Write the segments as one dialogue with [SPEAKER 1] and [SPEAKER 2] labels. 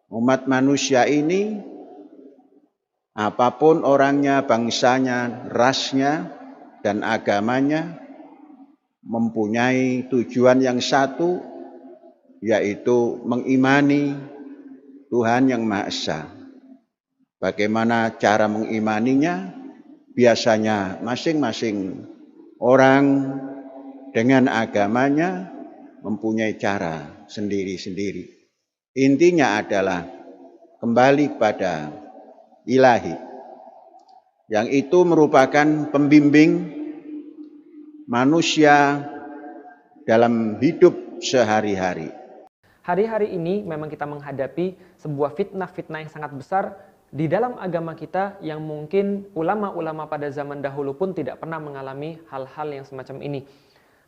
[SPEAKER 1] Umat manusia ini, apapun orangnya, bangsanya, rasnya, dan agamanya, mempunyai tujuan yang satu, yaitu mengimani Tuhan yang Maha Esa. Bagaimana cara mengimaninya? Biasanya masing-masing orang dengan agamanya mempunyai cara sendiri-sendiri. Intinya adalah kembali kepada ilahi, yang itu merupakan pembimbing manusia dalam hidup sehari-hari.
[SPEAKER 2] Hari-hari ini memang kita menghadapi sebuah fitnah-fitnah yang sangat besar di dalam agama kita yang mungkin ulama-ulama pada zaman dahulu pun tidak pernah mengalami hal-hal yang semacam ini.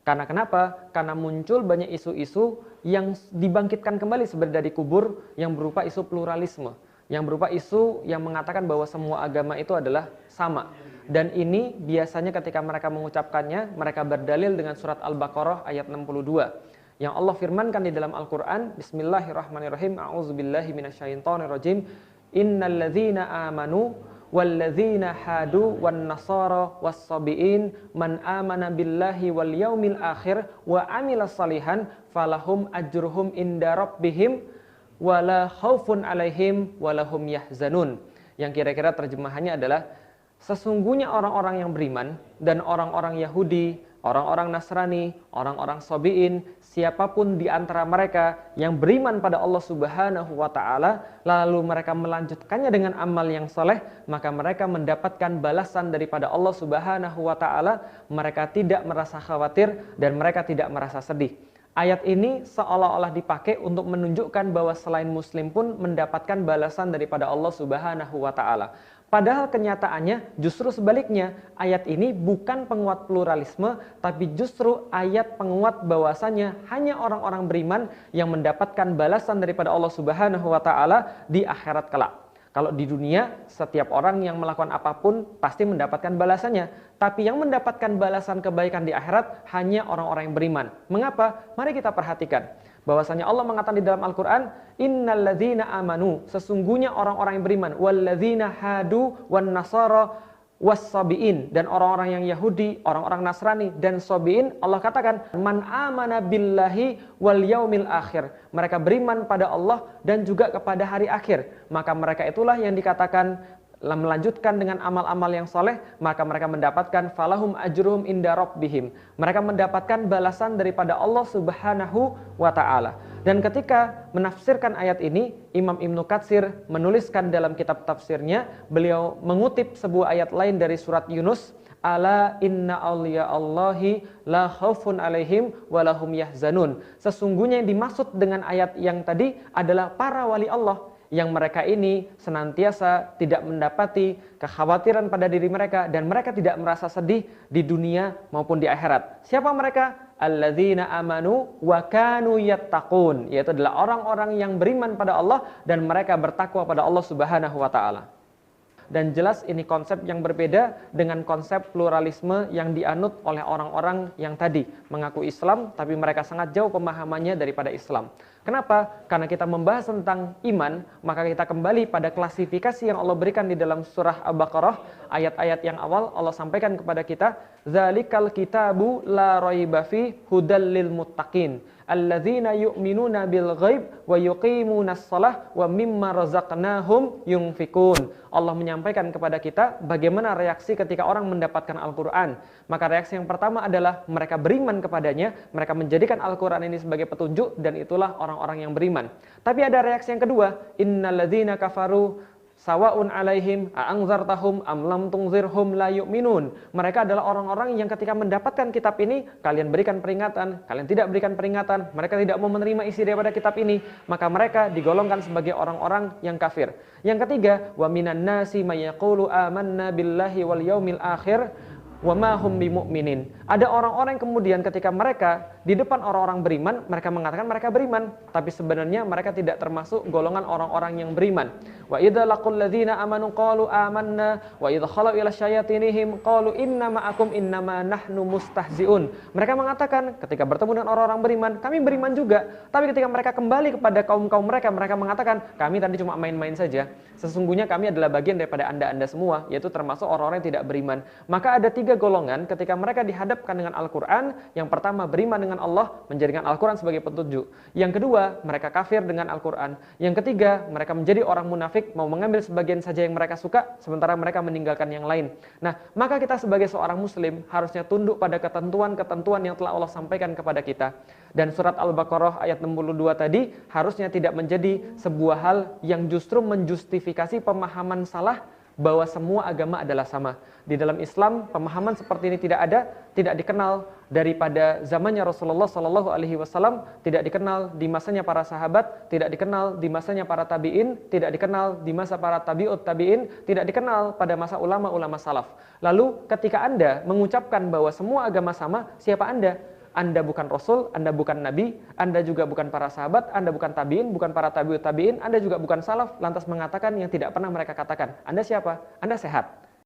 [SPEAKER 2] Karena kenapa? Karena muncul banyak isu-isu yang dibangkitkan kembali sebenarnya dari kubur yang berupa isu pluralisme, yang berupa isu yang mengatakan bahwa semua agama itu adalah sama. Dan ini biasanya ketika mereka mengucapkannya, mereka berdalil dengan surat Al-Baqarah ayat 62. Yang Allah firmankan di dalam Al-Quran, Bismillahirrahmanirrahim, A'udzubillahi minasyaitonirrajim, Innalladzina amanu walladzina hadu wan nasara was-sabiin man amana billahi wal yaumil akhir wa amilas salihan falahum ajruhum inda rabbihim wala khaufun alaihim walahum yahzanun. Yang kira-kira terjemahannya adalah sesungguhnya orang-orang yang beriman dan orang-orang Yahudi, orang-orang Nasrani, orang-orang Sabi'in, siapapun di antara mereka yang beriman pada Allah Subhanahu wa Ta'ala, lalu mereka melanjutkannya dengan amal yang soleh, maka mereka mendapatkan balasan daripada Allah Subhanahu wa Ta'ala. Mereka tidak merasa khawatir dan mereka tidak merasa sedih. Ayat ini seolah-olah dipakai untuk menunjukkan bahwa selain Muslim pun mendapatkan balasan daripada Allah Subhanahu wa Ta'ala. Padahal kenyataannya justru sebaliknya, ayat ini bukan penguat pluralisme, tapi justru ayat penguat bahwasanya hanya orang-orang beriman yang mendapatkan balasan daripada Allah Subhanahu wa Ta'ala di akhirat kelak. Kalau di dunia, setiap orang yang melakukan apapun pasti mendapatkan balasannya. Tapi yang mendapatkan balasan kebaikan di akhirat hanya orang-orang yang beriman. Mengapa? Mari kita perhatikan. Bahwasanya Allah mengatakan di dalam Al-Quran, Innalladzina amanu, sesungguhnya orang-orang yang beriman, walladzina hadu wan nasara was-sabiin, dan orang-orang yang Yahudi, orang-orang Nasrani dan Sabiin, Allah katakan, man amana billahi wal yaumil akhir. Mereka beriman pada Allah dan juga kepada hari akhir. Maka mereka itulah yang dikatakan melanjutkan dengan amal-amal yang soleh, maka mereka mendapatkan falahum ajruhum inda rabbihim. Mereka mendapatkan balasan daripada Allah Subhanahu wa Ta'ala. Dan ketika menafsirkan ayat ini, Imam Ibnu Katsir menuliskan dalam kitab tafsirnya, beliau mengutip sebuah ayat lain dari surat Yunus, Ala inna awliya Allahi la khaufun alaihim walahum yahzanun. Sesungguhnya yang dimaksud dengan ayat yang tadi adalah para wali Allah, yang mereka ini senantiasa tidak mendapati kekhawatiran pada diri mereka dan mereka tidak merasa sedih di dunia maupun di akhirat. Siapa mereka? Alladzina amanu wa kanu yattaqun, yaitu adalah orang-orang yang beriman pada Allah dan mereka bertakwa pada Allah Subhanahu wa Ta'ala. Dan jelas ini konsep yang berbeda dengan konsep pluralisme yang dianut oleh orang-orang yang tadi mengaku Islam tapi mereka sangat jauh pemahamannya daripada Islam. Kenapa? Karena kita membahas tentang iman, maka kita kembali pada klasifikasi yang Allah berikan di dalam surah Al-Baqarah, ayat-ayat yang awal Allah sampaikan kepada kita, Zalikal kitabu la raiba fi hudal lil muttaqin alladzina yu'minuna bil ghaib wa yuqimunas shalah wa mimma razaqnahum yunfikun. Allah menyampaikan kepada kita bagaimana reaksi ketika orang mendapatkan Al-Qur'an. Maka reaksi yang pertama adalah mereka beriman kepadanya, mereka menjadikan Al-Qur'an ini sebagai petunjuk dan itulah orang-orang yang beriman. Tapi ada reaksi yang kedua, innalladzina kafaru sawaun alaihim a'angzartahum am lam tungzirhum la yu'minun. Mereka adalah orang-orang yang ketika mendapatkan kitab ini, kalian berikan peringatan, kalian tidak berikan peringatan, mereka tidak mau menerima isi daripada kitab ini, maka mereka digolongkan sebagai orang-orang yang kafir. Yang ketiga, wa minan nasi may yaqulu amanna billahi wal yaumil akhir wa ma hum bimu'minin. Ada orang-orang kemudian ketika mereka di depan orang-orang beriman, mereka mengatakan mereka beriman, tapi sebenarnya mereka tidak termasuk golongan orang-orang yang beriman. Wa idza laqul ladzina amanu qalu amanna wa idza khalu ila syayatinihim qalu inna ma'akum innama nahnu mustahziun. Mereka mengatakan ketika bertemu dengan orang-orang beriman, kami beriman juga. Tapi ketika mereka kembali kepada kaum-kaum mereka, mereka mengatakan kami tadi cuma main-main saja. Sesungguhnya kami adalah bagian daripada anda-anda semua, yaitu termasuk orang-orang yang tidak beriman. Maka ada 3 golongan ketika mereka dihadapkan dengan Al-Quran. Yang pertama, beriman dengan Allah, menjadikan Al-Quran sebagai petunjuk. Yang kedua, mereka kafir dengan Al-Quran. Yang ketiga, mereka menjadi orang munafik, mau mengambil sebagian saja yang mereka suka, sementara mereka meninggalkan yang lain. Nah, maka kita sebagai seorang muslim harusnya tunduk pada ketentuan-ketentuan yang telah Allah sampaikan kepada kita. Dan surat Al-Baqarah ayat 62 tadi harusnya tidak menjadi sebuah hal yang justru menjustifikasi pemahaman salah bahwa semua agama adalah sama. Di dalam Islam, pemahaman seperti ini tidak ada, tidak dikenal daripada zamannya Rasulullah Shallallahu Alaihi Wasallam, tidak dikenal di masanya para sahabat, tidak dikenal di masanya para tabiin, tidak dikenal di masa para tabiut tabiin, tidak dikenal pada masa ulama-ulama salaf. Lalu ketika Anda mengucapkan bahwa semua agama sama, siapa Anda? Anda bukan Rasul, Anda bukan Nabi, Anda juga bukan para sahabat, Anda bukan tabiin, bukan para tabiut tabiin, Anda juga bukan salaf, lantas mengatakan yang tidak pernah mereka katakan. Anda siapa? Anda sehat.